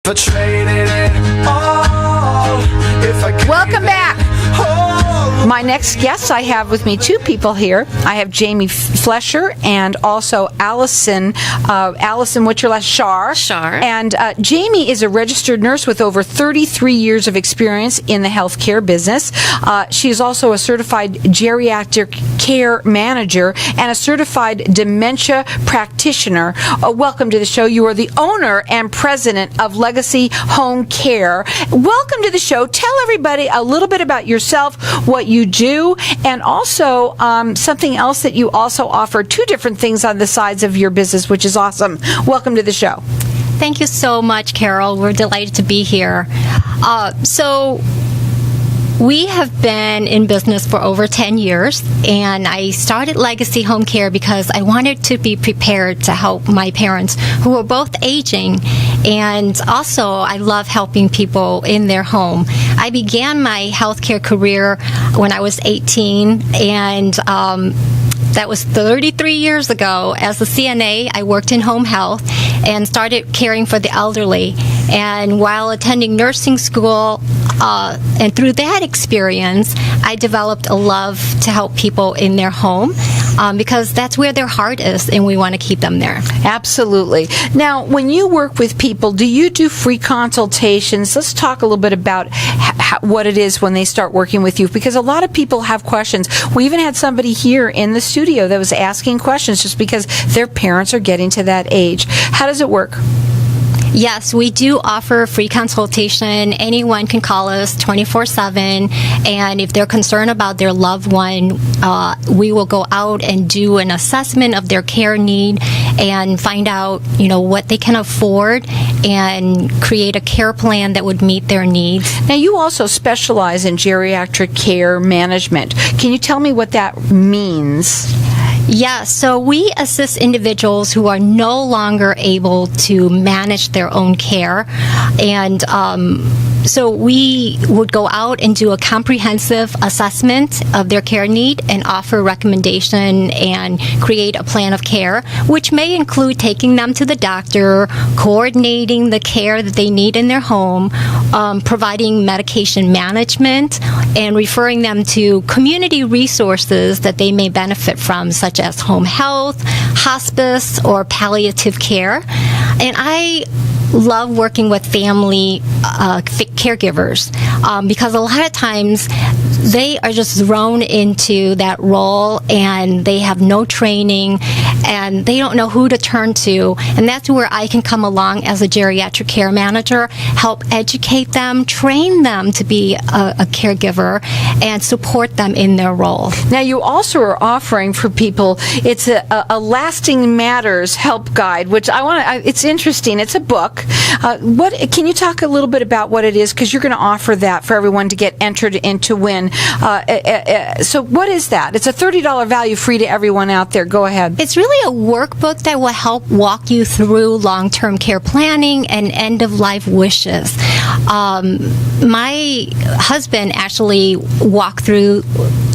I traded it all, if I could Welcome back. hold. My next guests, I have with me two people here. I have Jamie Flesher and also Allison, what's your last? Shar. Shar. And Jamie is a registered nurse with over 33 years of experience in the healthcare business. She is also a certified geriatric care manager and a certified dementia practitioner. Welcome to the show. You are the owner and president of Legacy Home Care. Welcome to the show. Tell everybody a little bit about yourself, what you do, and also something else that you also offer, two different things on the sides of your business, which is awesome. Welcome to the show. Thank you so much, Carol. We're delighted to be here. So we have been in business for over 10 years, and I started Legacy Home Care because I wanted to be prepared to help my parents who were both aging, and also I love helping people in their home. I began my healthcare career when I was 18, and that was 33 years ago. As a CNA, I worked in home health and started caring for the elderly. And while attending nursing school, and through that experience, I developed a love to help people in their home because that's where their heart is, and we want to keep them there. Absolutely. Now, when you work with people, do you do free consultations? Let's talk a little bit about what it is when they start working with you, because a lot of people have questions. We even had somebody here in the studio that was asking questions just because their parents are getting to that age. How does it work? Yes, we do offer free consultation. Anyone can call us 24/7, and if they're concerned about their loved one, we will go out and do an assessment of their care need and find out, what they can afford and create a care plan that would meet their needs. Now, you also specialize in geriatric care management. Can you tell me what that means? Yeah, so we assist individuals who are no longer able to manage their own care. And so we would go out and do a comprehensive assessment of their care need and offer recommendation and create a plan of care, which may include taking them to the doctor, coordinating the care that they need in their home, providing medication management, and referring them to community resources that they may benefit from, such as home health, hospice, or palliative care. And I love working with family caregivers because a lot of times they are just thrown into that role and they have no training and they don't know who to turn to, and that's where I can come along as a geriatric care manager, help educate them, train them to be a caregiver, and support them in their role. Now, you also are offering for people, it's a Lasting Matters help guide, which it's interesting. It's a book. Can you talk a little bit about what it is? Because you're going to offer that for everyone to get entered in to win. So what is that? It's a $30 value, free to everyone out there. Go ahead. It's really a workbook that will help walk you through long-term care planning and end-of-life wishes. My husband actually walked through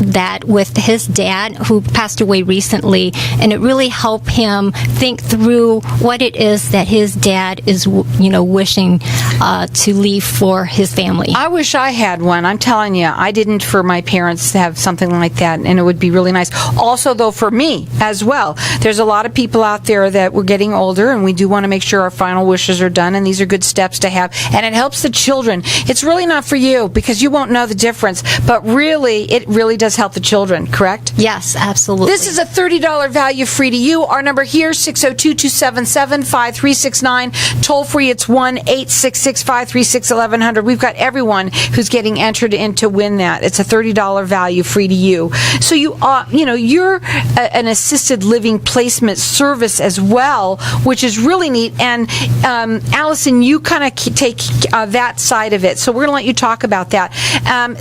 that with his dad, who passed away recently, and it really helped him think through what it is that his dad is, wishing to leave for his family. I wish I had one. I'm telling you, I didn't for my parents to have something like that, and it would be really nice. Also, though, for me as well, there's a lot of people out there that we're getting older, and we do want to make sure our final wishes are done, and these are good steps to have, and it helps the children. It's really not for you because you won't know the difference, but really, it really does help the children, correct? Yes, absolutely. This is a $30 value, free to you. Our number here, 602-277-5369. Toll free, it's 1-866-536-1100. We've got everyone who's getting entered in to win that. It's a $30 value, free to you. So you're an assisted living placement service as well, which is really neat. And Allison, you kind of take that side of it. So we're going to let you talk about that.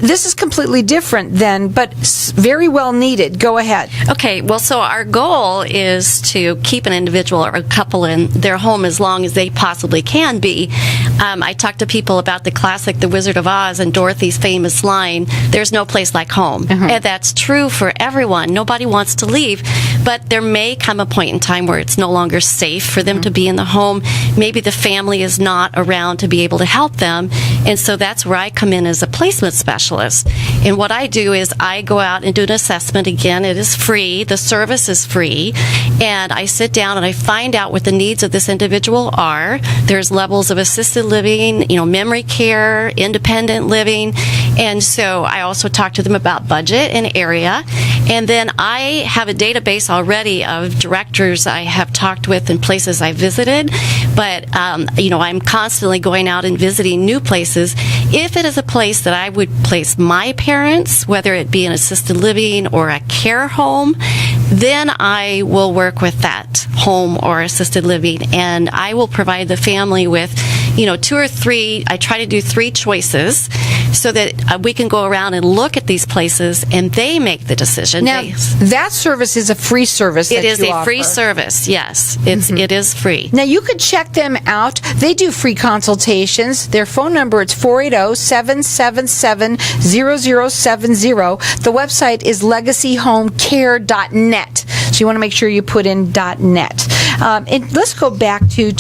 This is completely different then, but very well needed. Go ahead. Okay, well, so our goal is to keep an individual or a couple in their home as long as they possibly can be. I talk to people about the classic The Wizard of Oz and Dorothy's famous line, "There's no place like home." And that's true for everyone. Nobody wants to leave, but there may come a point in time where it's no longer safe for them to be in the home. Maybe the family is not around to be able to help them, and so that's where I come in as a placement specialist. And what I do is I go out and do an assessment. Again, it is free. The service is free. And I sit down and I find out what the needs of this individual are. There's levels of assisted living, memory care, independent living. And so I also talk to them about budget and area. And then I have a database already of directors I have talked with and places I visited. But, I'm constantly going out and visiting new places. If it is a place that I would place my parents, whether it be an assisted living or a care home, then I will work with that home or assisted living, and I will provide the family with, 2 or 3. I try to do 3 choices so that we can go around and look at these places, and they make the decision. Now, that service is a free service. It is a free offer. service. Yes, it is free. Now, you could check them out. They do free consultations. Their phone number is 480-777-0070. The website is legacyhomecare.net. So you want to make sure you put in .net. And let's go back to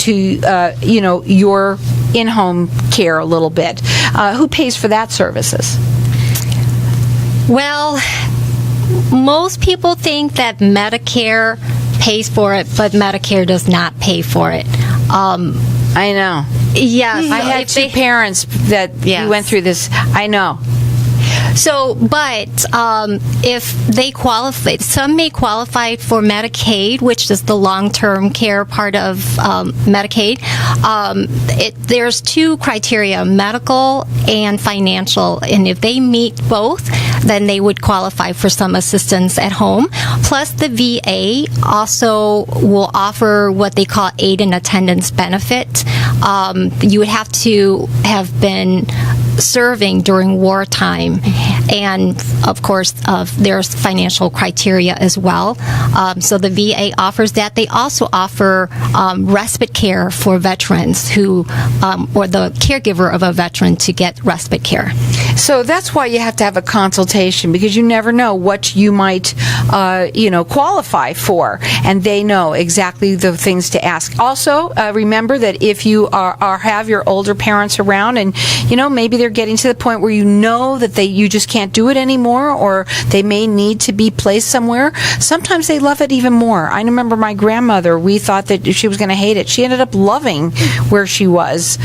your in-home care a little bit. Who pays for that services? Well, most people think that Medicare pays for it, but Medicare does not pay for it. I know. Yes. I had 2 parents that went through this. I know. So, but if they qualify, some may qualify for Medicaid, which is the long-term care part of Medicaid. There's 2 criteria, medical and financial, and if they meet both, then they would qualify for some assistance at home. Plus, the VA also will offer what they call aid and attendance benefit. You would have to have been serving during wartime, and of course there's financial criteria as well. So the VA offers that. They also offer respite care for veterans or the caregiver of a veteran to get respite care. So that's why you have to have a consultation, because you never know what you might qualify for, and they know exactly the things to ask. Also, remember that if you have your older parents around, and maybe they're getting to the point where that you just can't do it anymore, or they may need to be placed somewhere, sometimes they love it even more. I remember my grandmother, we thought that she was going to hate it. She ended up loving where she was,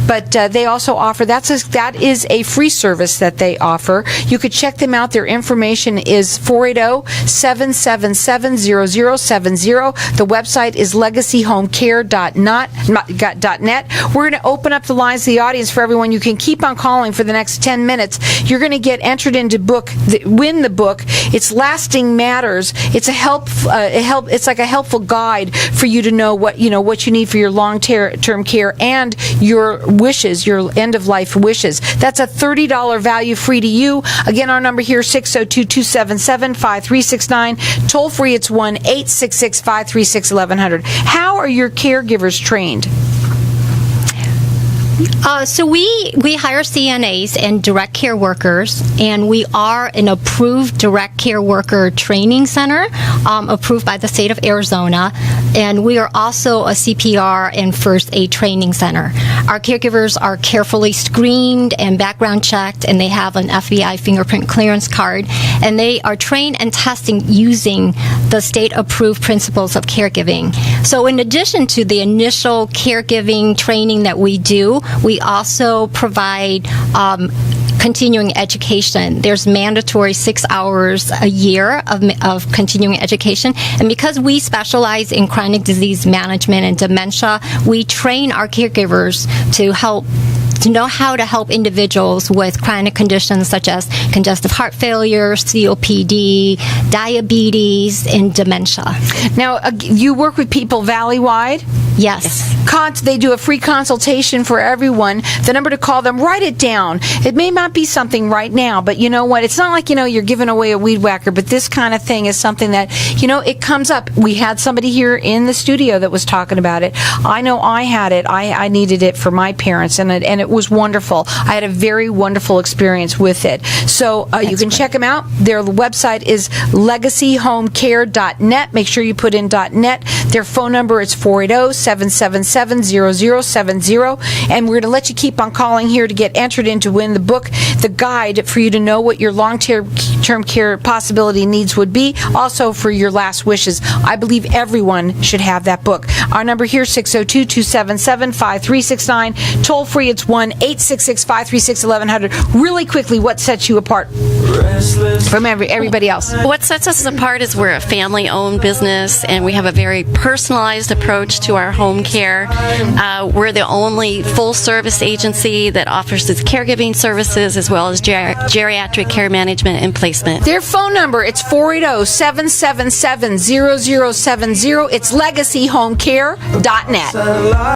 but they also offer, that is a free service that they offer. You could check them out. Their information is 480-777-0070. The website is legacyhomecare.net. We're going to open up the lines to the audience for everyone. You can keep on calling for the next 10 minutes. You're going to get entered into win the book. It's Lasting Matters. It's it's like a helpful guide for you to know what you need for your long-term care and your wishes, your end-of-life wishes. That's a $30 value free to you. Again, our number here, 602-277-5369. Toll free, it's 1-866-536-1100. How are your caregivers trained? So we hire CNAs and direct care workers, and we are an approved direct care worker training center, approved by the state of Arizona, and we are also a CPR and first aid training center. Our caregivers are carefully screened and background checked, and they have an FBI fingerprint clearance card, and they are trained and testing using the state-approved principles of caregiving. So in addition to the initial caregiving training that we do, we also provide continuing education. There's mandatory 6 hours a year of continuing education. And because we specialize in chronic disease management and dementia, we train our caregivers to know how to help individuals with chronic conditions such as congestive heart failure, COPD, diabetes, and dementia. Now, you work with people valley-wide? Yes. They do a free consultation for everyone. The number to call them, write it down. It may not be something right now, but you know what? It's not like, you're giving away a weed whacker, but this kind of thing is something that, it comes up. We had somebody here in the studio that was talking about it. I know I had it. I needed it for my parents, and it was wonderful. I had a very wonderful experience with it. So you can check them out. Their website is legacyhomecare.net. Make sure you put in .net. Their phone number is 480-777-0070. And we're going to let you keep on calling here to get entered in to win the book, the guide for you to know what your long-term care possibility needs would be. Also for your last wishes. I believe everyone should have that book. Our number here, 602-277-5369. Toll free, it's 1-866-536-1100. Really quickly, what sets you apart from everybody else? What sets us apart is we're a family-owned business, and we have a very personalized approach to our home care. We're the only full-service agency that offers its caregiving services as well as geriatric care management and placement. Their phone number, it's 480-777-0070. It's legacyhomecare.net.